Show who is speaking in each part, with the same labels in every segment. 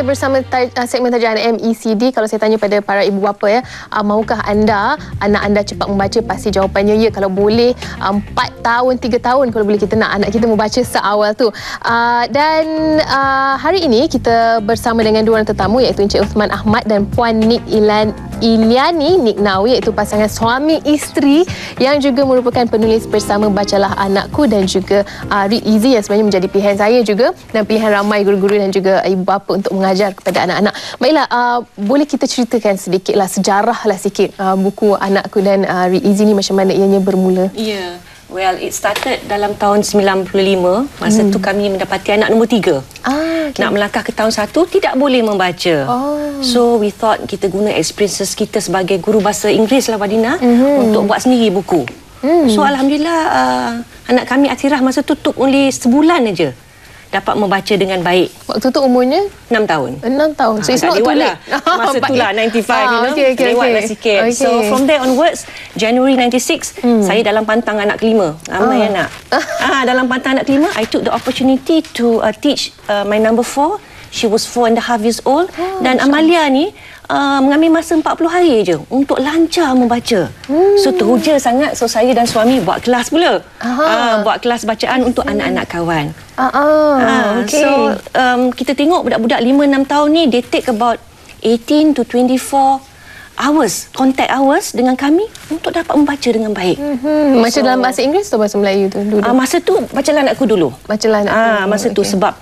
Speaker 1: bersama segmen Terjemahan MECD. Kalau saya tanya pada para ibu bapa ya, maukah anda anak anda cepat membaca? Pasti jawapannya ya. Kalau boleh 4 tahun, 3 tahun kalau boleh kita nak anak kita membaca seawal tu. Dan hari ini kita bersama dengan dua orang tetamu, iaitu Encik Uthman Ahmad dan Puan Nik Iliani Niknawi, iaitu pasangan suami isteri yang juga merupakan penulis bersama Bacalah Anakku dan juga Read Easy yang sebenarnya menjadi pilihan saya juga dan pilihan ramai guru-guru dan juga ibu bapa untuk mengajar kepada anak-anak. Baiklah, boleh kita ceritakan sedikitlah, sejarahlah sikit buku Anakku dan Read Easy ni macam mana ianya bermula?
Speaker 2: Ya. Well, it started dalam tahun 95. Masa tu kami mendapati anak nombor 3. Okay. Nak melangkah ke tahun 1, tidak boleh membaca. So, we thought kita guna experiences kita sebagai guru bahasa Inggeris lah, Wadina, untuk buat sendiri buku. So, Alhamdulillah, anak kami Atirah masa tu only sebulan aja dapat membaca dengan baik.
Speaker 1: Waktu tu umurnya?
Speaker 2: 6 tahun.
Speaker 1: 6 tahun. So, it's not too late.
Speaker 2: Masa tu lah, 95, lewatlah sikit. Okay. So, from there onwards, January 96, saya dalam pantang anak kelima. Ramai anak. Dalam pantang anak kelima, I took the opportunity to teach my number 4. She was 4.5 years old. Dan Amalia ni, mengambil masa 40 hari je untuk lancar membaca. So teruja sangat. So saya dan suami buat kelas pula. Buat kelas bacaan untuk anak-anak kawan. Okay. So kita tengok budak-budak 5-6 tahun ni, they take about 18 to 24 hours, contact hours dengan kami untuk dapat membaca dengan baik.
Speaker 1: Macam dalam bahasa Inggeris atau bahasa Melayu tu dulu?
Speaker 2: Masa tu Bacalah Anakku dulu.
Speaker 1: Bacalah Anakku.
Speaker 2: Masa tu sebab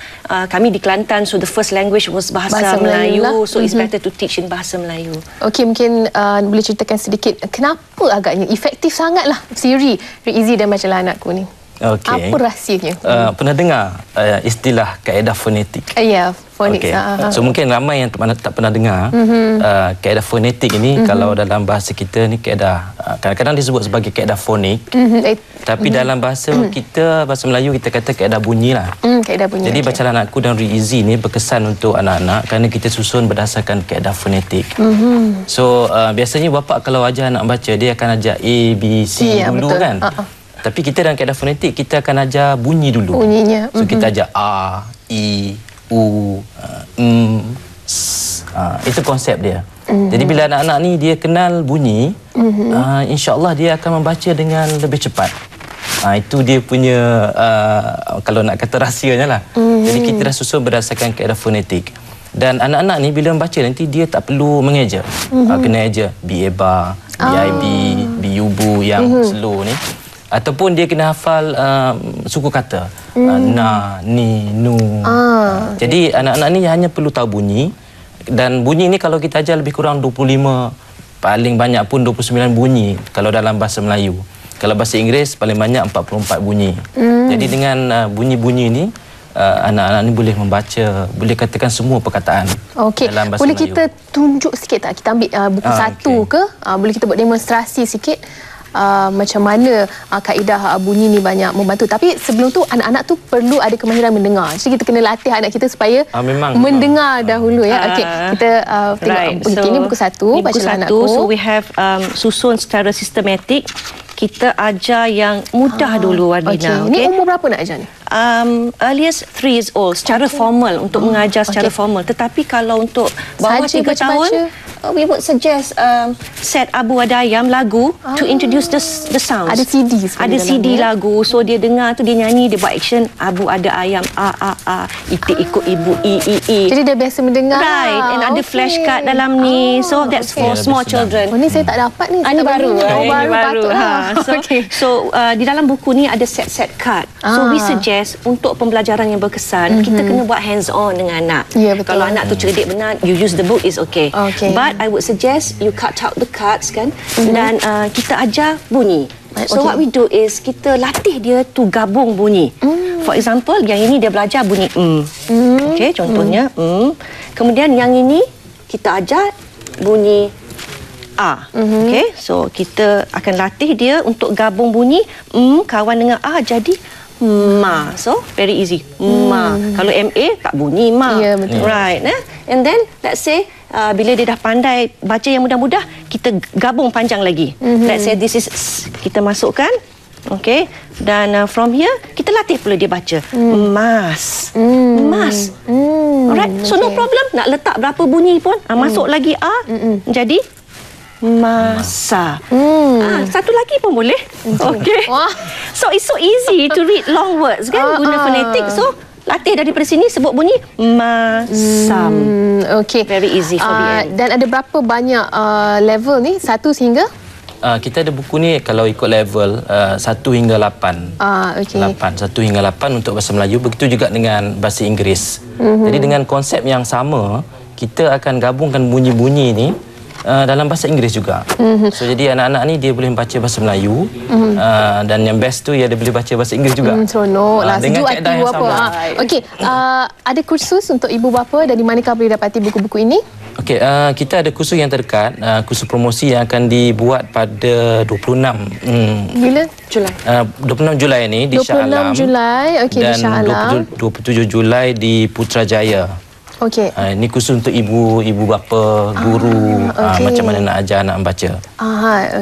Speaker 2: kami di Kelantan, so the first language was bahasa Melayu lah. So it's better to teach in bahasa Melayu.
Speaker 1: Okey, mungkin boleh ceritakan sedikit kenapa agaknya efektif sangatlah siri Read Easy dan Bacalah Anakku ni?
Speaker 3: Okay.
Speaker 1: Apa rahsianya?
Speaker 3: Pernah dengar istilah kaedah fonetik?
Speaker 1: Ya, fonetik.
Speaker 3: Okay. So mungkin ramai yang tak pernah dengar kaedah fonetik ini. Kalau dalam bahasa kita ni kaedah, kadang-kadang disebut sebagai kaedah fonik. Tapi dalam bahasa kita, bahasa Melayu, kita kata kaedah bunyi lah.
Speaker 1: Kaedah bunyi.
Speaker 3: Jadi Bacalah Anakku dan Read Easy ni berkesan untuk anak-anak kerana kita susun berdasarkan kaedah fonetik. So biasanya bapa kalau ajar anak baca, dia akan ajar A, B, C dulu, betul. Kan? Tapi kita dalam kaedah fonetik, kita akan ajar bunyi dulu.
Speaker 1: Bunyinya.
Speaker 3: So kita ajar A, I, U, S. Itu konsep dia. Jadi bila anak-anak ni dia kenal bunyi, insya-Allah dia akan membaca dengan lebih cepat. Itu dia punya, kalau nak kata rahsianya lah. Jadi kita dah susun berdasarkan kaedah fonetik. Dan anak-anak ni bila membaca nanti dia tak perlu mengeja. Kena eja B-eba, B-I-B, B-U-bu yang slow ni. Ataupun dia kena hafal suku kata. Na, ni, nu. Jadi anak-anak ni hanya perlu tahu bunyi. Dan bunyi ni kalau kita ajar lebih kurang 25, paling banyak pun 29 bunyi kalau dalam bahasa Melayu. Kalau bahasa Inggeris paling banyak 44 bunyi. Jadi dengan bunyi-bunyi ni, anak-anak ni boleh membaca, boleh katakan semua perkataan.
Speaker 1: Okey, boleh Melayu. Kita tunjuk sikit tak? Kita ambil buku satu ke? Boleh kita buat demonstrasi sikit? Macam mana kaedah bunyi ni banyak membantu. Tapi sebelum tu anak-anak tu perlu ada kemahiran mendengar. Jadi kita kena latih anak kita supaya mendengar dahulu ya. Okey, kita tengok so, ini buku satu, Bacalah Anakku.
Speaker 2: So we have susun secara sistematik. Kita ajar yang mudah dulu, Wadina.
Speaker 1: Okay. Ini umur berapa nak ajar ni?
Speaker 2: Earliest 3 years old secara formal, untuk mengajar secara formal. Tetapi kalau untuk bawah 3 tahun, we would suggest set Abu Ada Ayam lagu to introduce the sounds.
Speaker 1: Ada CD.
Speaker 2: Ada CD lagu. So dia dengar tu, dia nyanyi, dia buat action. Abu Ada Ayam, itik ikut ibu, i.
Speaker 1: Jadi dia biasa mendengar.
Speaker 2: Right. And ada flashcard dalam ni. So that's for small children.
Speaker 1: Ni saya tak dapat ni.
Speaker 2: Ini baru.
Speaker 1: Baru patut.
Speaker 2: So di dalam buku ni ada set card. So we suggest untuk pembelajaran yang berkesan, kita kena buat hands on dengan anak. Kalau anak tu cerdik benar, you use the book is okay. But I would suggest you cut out the cards kan, dan kita ajar bunyi. So what we do is kita latih dia tu gabung bunyi. For example, yang ini dia belajar bunyi okay, contohnya Kemudian yang ini kita ajar bunyi A. Okay, so kita akan latih dia untuk gabung bunyi kawan dengan A jadi ma. So very easy. Ma. Kalau MA tak bunyi ma.
Speaker 1: Betul.
Speaker 2: Right. And then let's say bila dia dah pandai baca yang mudah-mudah, kita gabung panjang lagi. Let's say this is, kita masukkan Okay. Dan from here, kita latih pula dia baca. Mas. Mas. Alright. So, no problem. Nak letak berapa bunyi pun. Masuk lagi A. Jadi, masa. Satu lagi pun boleh. Okay. So, it's so easy to read long words kan. Guna fonetik. So, latih daripada sini sebut bunyi masam.
Speaker 1: Okay.
Speaker 2: Very easy for BN.
Speaker 1: Dan ada berapa banyak level ni? 1 sehingga?
Speaker 3: Kita ada buku ni kalau ikut level 1 hingga 8.
Speaker 1: Okay.
Speaker 3: 1 hingga 8 untuk bahasa Melayu. Begitu juga dengan bahasa Inggeris. Jadi dengan konsep yang sama, kita akan gabungkan bunyi-bunyi ni dalam bahasa Inggeris juga. So jadi anak-anak ni dia boleh baca bahasa Melayu dan yang best tu dia boleh baca bahasa Inggeris juga.
Speaker 1: Seronok lah.
Speaker 3: Dengan
Speaker 1: Sejuk
Speaker 3: kaedah
Speaker 1: hati
Speaker 3: yang
Speaker 1: apa.
Speaker 3: sama.
Speaker 1: Okey, ada kursus untuk ibu bapa dan di manakah boleh dapati buku-buku ini?
Speaker 3: Okey, kita ada kursus yang terdekat, kursus promosi yang akan dibuat pada 26
Speaker 1: Bila? Julai.
Speaker 3: 26 Julai ni di Shah Alam.
Speaker 1: 26 Julai, okey, di Shah Alam.
Speaker 3: Dan 27 Julai di Putrajaya.
Speaker 1: Okey.
Speaker 3: Ini khusus untuk ibu bapa, guru, macam mana nak ajar anak membaca.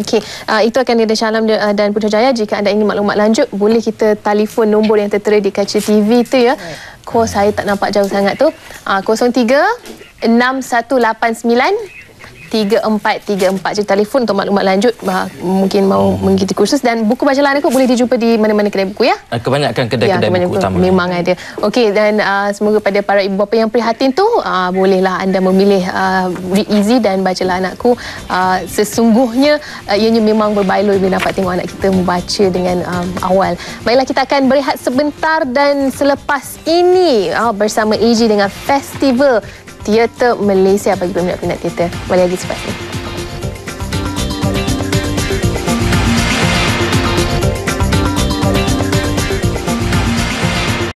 Speaker 1: Okey. Itu akan ada Shah Alam dan Putrajaya. Jika anda ingin maklumat lanjut, boleh kita telefon nombor yang tertera di kaca TV tu ya. Kos saya tak nampak jauh sangat tu. 03 6189 3434. Jadi telefon untuk maklumat lanjut, mungkin mau mengikuti kursus. Dan buku bacaan aku boleh dijumpa di mana-mana kedai buku ya?
Speaker 3: Kebanyakan kedai-kedai buku utama.
Speaker 1: Memang ada. Okey, dan semoga pada para ibu bapa yang prihatin tu, bolehlah anda memilih read easy dan bacalah anakku. Sesungguhnya ianya memang berbaloi bila dapat tengok anak kita membaca dengan awal. Baiklah, kita akan berehat sebentar dan selepas ini bersama AG dengan Festival Teater Malaysia bagi peminat-peminat teater. Kembali lagi selepas ini.